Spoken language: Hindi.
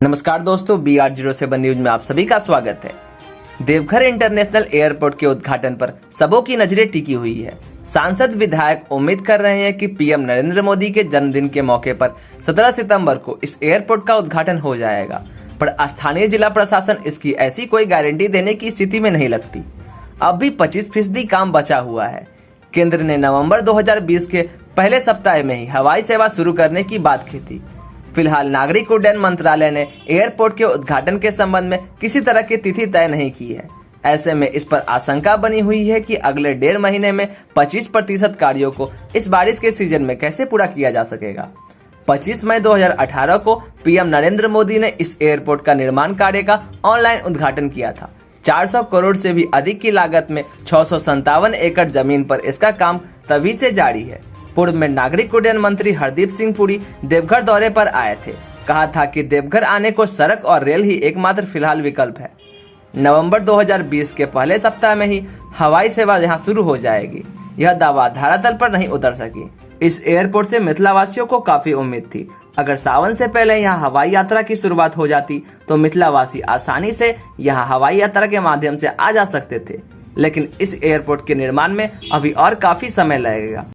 नमस्कार दोस्तों, BR07 न्यूज में आप सभी का स्वागत है। देवघर इंटरनेशनल एयरपोर्ट के उद्घाटन पर सबों की नजरें टिकी हुई है। सांसद विधायक उम्मीद कर रहे हैं कि पीएम नरेंद्र मोदी के जन्मदिन के मौके पर 17 सितंबर को इस एयरपोर्ट का उद्घाटन हो जाएगा, पर स्थानीय जिला प्रशासन इसकी ऐसी कोई गारंटी देने की स्थिति में नहीं लगती। अब भी 25% काम बचा हुआ है। केंद्र ने नवंबर 2020 के पहले सप्ताह में ही हवाई सेवा शुरू करने की बात की थी। फिलहाल नागरिक उड्डयन मंत्रालय ने एयरपोर्ट के उद्घाटन के संबंध में किसी तरह की तिथि तय नहीं की है। ऐसे में इस पर आशंका बनी हुई है कि अगले 1.5 महीने में 25% कार्यों को इस बारिश के सीजन में कैसे पूरा किया जा सकेगा। 25 मई 2018 को पीएम नरेंद्र मोदी ने इस एयरपोर्ट का निर्माण कार्य का ऑनलाइन उद्घाटन किया था। 400 करोड़ से भी अधिक की लागत में 657 एकड़ जमीन पर इसका काम तभी से जारी है। पूर्व में नागरिक उड्डयन मंत्री हरदीप सिंह पुरी देवघर दौरे पर आए थे। कहा था कि देवघर आने को सड़क और रेल ही एकमात्र फिलहाल विकल्प है। नवंबर 2020 के पहले सप्ताह में ही हवाई सेवा यहां शुरू हो जाएगी। यह दावा धरातल पर नहीं उतर सकी। इस एयरपोर्ट से मिथिलावासियों को काफी उम्मीद थी। अगर सावन से पहले यहाँ हवाई यात्रा की शुरुआत हो जाती तो मिथिलावासी आसानी से यहाँ हवाई यात्रा के माध्यम से आ जा सकते थे, लेकिन इस एयरपोर्ट के निर्माण में अभी और काफी समय लगेगा।